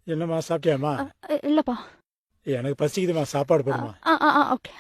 என்னம்மா சாப்பிட்டியாம்மா? இல்லப்பா. எனக்கு பசிக்குதுமா, சாப்பாடு போடுமா. ஓகே.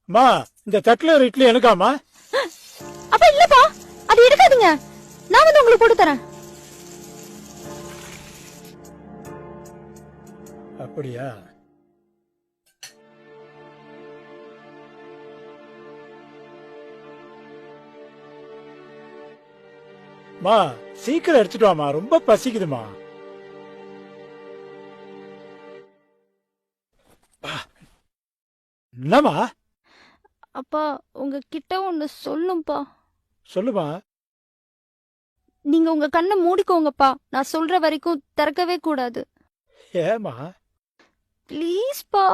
அம்மா, இந்த தட்டுல ஒரு இட்லி எனக்காமா? அப்ப இல்லப்பா, அது எடுக்காதீங்க, நான் வந்து உங்களுக்கு போட்டு தரேன். அப்படியா? மா, சீக்கிரம் எடுத்துட்டு வாமா, ரொம்ப பசிக்குதுமா. என்னம்மா? அப்பா, உங்ககிட்ட ஒண்ணு சொல்லும்பா. சொல்லுமா. நீங்க உங்க கண்ணை மூடிக்கோங்கப்பா, நான் சொல்ற வரைக்கும் திறக்கவே கூடாது. ஏமா? ப்ளீஸ்பா.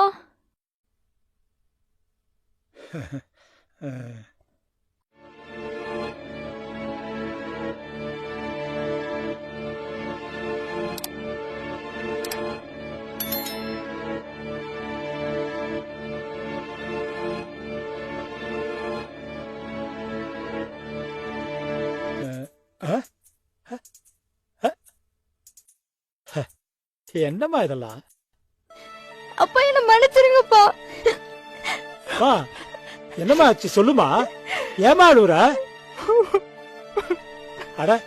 என்னம்மா இதெல்லாம்? அப்பா, என்ன மன்னிச்சிருங்கப்பா. என்னம்மா ஆச்சு சொல்லுமா. ஏமா அழுவுற? அட,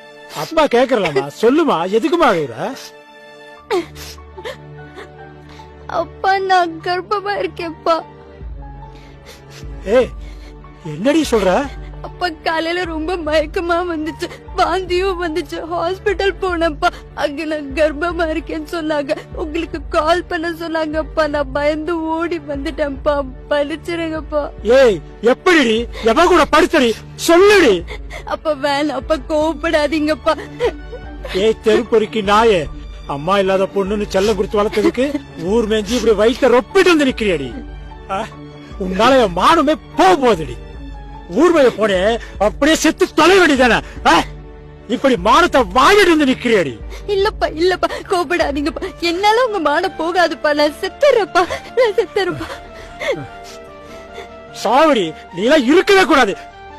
அப்பா கேக்குறலாமா, சொல்லுமா, எதுக்குமா அழுவுற? அப்பா, நான் கர்ப்பமா இருக்கேன்ப்பா. ஏய், என்னடி சொல்ற? அப்பா, காலையில ரொம்ப மயக்கமா வந்துச்சு, வாந்தியும் வந்துச்சு, ஹாஸ்பிட்டல் போனப்பா. அங்க நான் கர்ப்பமா இருக்கேன்னு சொன்னாங்க, உங்களுக்கு கால் பண்ண சொன்னாங்கப்பா. நான் பயந்து ஓடி வந்துட்டேன்ப்பா, பழிச்சிருங்கப்பா. ஏய், எப்படி எவ கூட படுத்தடி சொல்லுடி. அப்ப வேணாம் அப்பா, கோவப்படாதீங்கப்பா. ஏய் தெருப்பொறுக்கி நாயே, அம்மா இல்லாத பொண்ணுன்னு செல்லம் கொடுத்து வளர்த்ததுக்கு ஊர் மேஞ்சி இப்படி வயிற்ற ரொப்பிட்டு வந்து நிக்கிறியடி. உன்னால என் மானமே போகுதடி. ஊர்மைய போனே அப்படியே செத்து தொலை வேண்டியதானே. இப்படி மானத்தை வாங்கிட்டு வந்து நிக்கிறியடி. இல்லப்பா இல்லப்பா, கோபப்படாதீங்கப்பா, என்னால உங்க மானம் போகாதுப்பா. நான் செத்துறப்பா, நான் செத்துறப்பா. சாவடி, நீ எல்லாம் இருக்கவே கூடாது,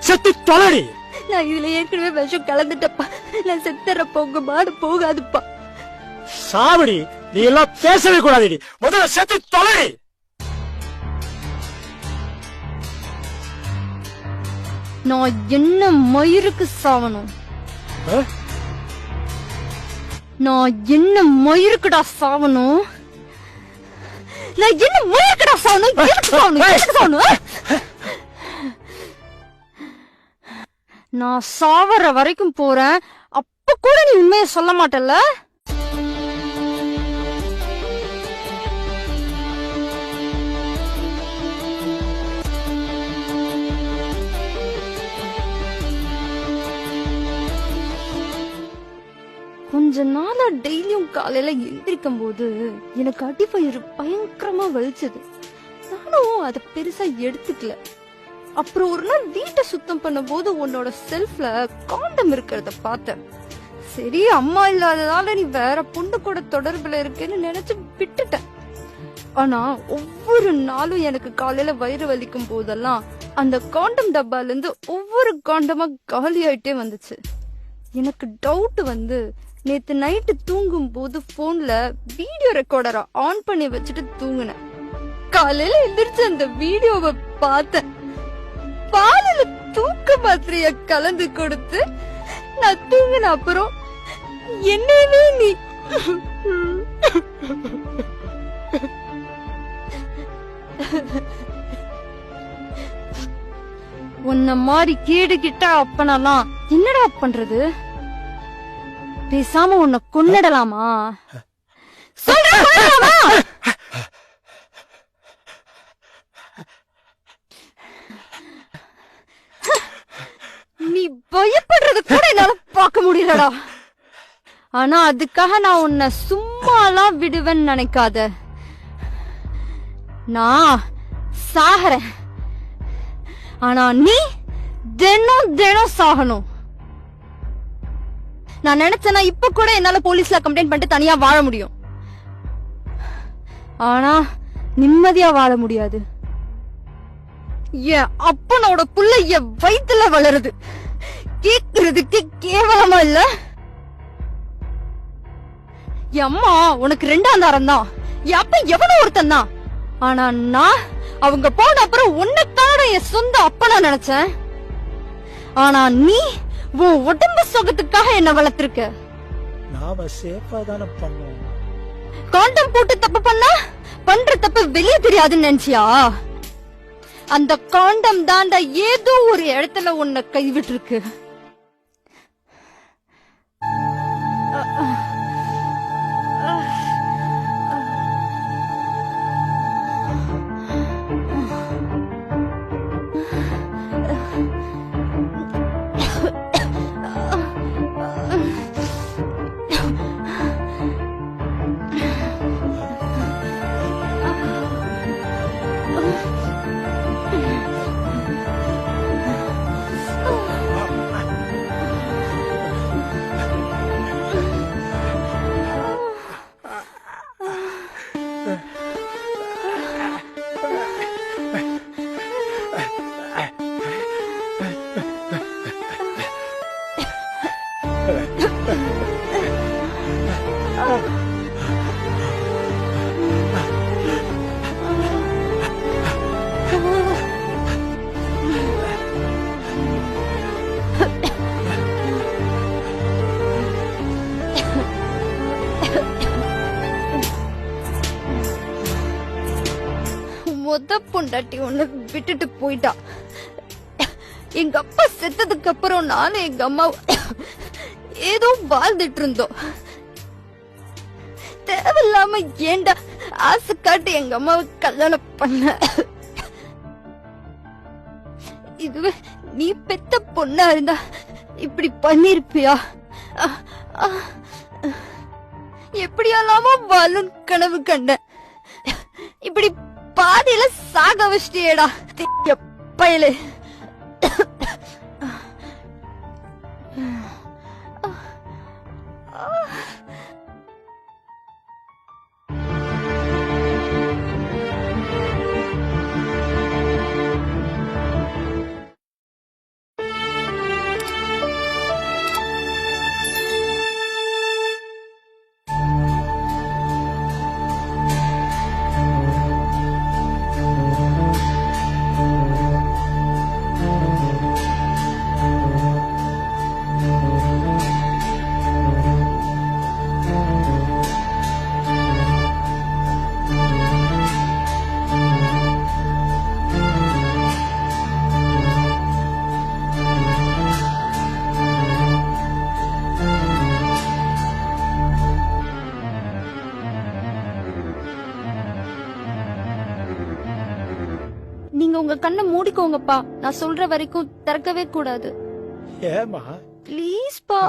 செத்து தொலைடி. நான் இதுல ஏற்கனவே விஷம் கலந்துட்டப்பா, நான் செத்துறப்பா, உங்க மானம் போகாதுப்பா. சாவடி, நீ எல்லாம் பேசவே கூடாதுடி, முதல்ல செத்து தொலைடி. நான் என்ன மயிருக்கு சாவணும்? நான் என்ன மயிருக்குடா சாவணும்? நான் என்ன மயிருக்குடா சாவணும்? எதுக்கு சாவணும்? எதுக்கு சாவணும்? நான் சாவற வரைக்கும் போறேன், அப்ப கூட நீ உண்மையை சொல்ல மாட்டல்ல? கொஞ்ச நாளா டெய்லியும் காலையில எந்திரிக்கும் போது எனக்கு அடிவயிறு பயங்கரமா வலிச்சது. நானும் அதை பெருசா எடுத்துக்கல. அப்புறம் ஒரு நாள் வீட்டை சுத்தம் பண்ணும் போது உன்னோட செல்ஃப்ல காண்டம் இருக்கிறத பார்த்தேன். சரி, அம்மா இல்லாததால நீ வேற பொண்ணு கூட தொடர்புல இருக்குன்னு நினைச்சு விட்டுட்டேன். ஆனா ஒவ்வொரு நாளும் எனக்கு காலையில வயிறு வலிக்கும் போதெல்லாம் அந்த காண்டம் டப்பால இருந்து ஒவ்வொரு காண்டமா காலி ஆயிட்டே வந்துச்சு. எனக்கு டவுட் வந்து நேத்து நைட்டு தூங்கும் போது போன்ல வீடியோ ரெக்கார்டரை ஆன் பண்ணி வச்சுட்டு தூங்குனேன். காலையில எந்திரிச்சு அந்த வீடியோவை பார்த்தேன். பாலில தூக்க மாத்திரைய கலந்து கொடுத்து நான் தூங்கின அப்புறம் என்னன்னு நீ உன்ன மாதிரி கேடு கிட்ட அப்பனெல்லாம் என்னடா பண்றது? பேசாம உன்னை கொன்னிடலாமா? நீ பயப்படுறது கூட என்னால பார்க்க முடியலடா. ஆனா அதுக்காக நான் உன்னை சும்மாலாம் விடுவேன்னு நினைக்காத. நான் சாகறேன். ஆனா நீ தினம் தினம் சாகணும். நான் நினைச்சேன்னா இப்ப கூட என்னால போலீஸ்ல கம்ப்ளைண்ட் பண்ணிட்டு தனியா வாழ முடியும். ஆனா நிம்மதியா வாழ முடியாது. என் அப்பனோட புள்ள என் வயித்துல வளருது. கேக்குறதுக்கு கேவலமா இல்ல? என் அம்மா உனக்கு 2ஆம் தாரம் தான். என் அப்பா எவனோ ஒருத்தன் தான். ஆனா நான் அவங்க போன அப்புறம் உன்னைத்தான என் சொந்த அப்பனா நினைச்சேன். ஆனா நீ உன் உடம்பு சுகத்துக்காக என்ன வளர்த்திருக்க. நாம சேஃபா தானே பண்ணோம். காண்டம் போட்டு தப்பு பண்ணா பண்ற தப்பு வெளியே தெரியாதுன்னு நினைச்சியா? அந்த காண்டம் தாண்டா ஏதோ ஒரு இடத்துல உன்னை கைவிட்டு இருக்கு. மொத பொண்டாட்டி ஒண்ணு விட்டுட்டு போயிட்டா. எங்க அப்பா செத்ததுக்கு அப்புறம் நானும் எங்க அம்மா ஏதோ வாழ்ந்துட்டு இருந்தோம். தேவையில்லாம ஏண்டா ஆசை காட்டி எங்க அம்மாவை கல்யாணம் பண்ண. இதுவே நீ பெத்த பொண்ணா இருந்தா இப்படி பண்ணிருப்பியா? எப்படியெல்லாமோ வாழும் கனவு கண்ட. இப்படி பாதியில சாக வச்சிட்டியேடா பயலே. நீங்க உங்க கண்ணை மூடிக்கோங்கப்பா. நான் சொல்ற வரைக்கும் திறக்கவே கூடாது. ஏமா? ப்ளீஸ் பா.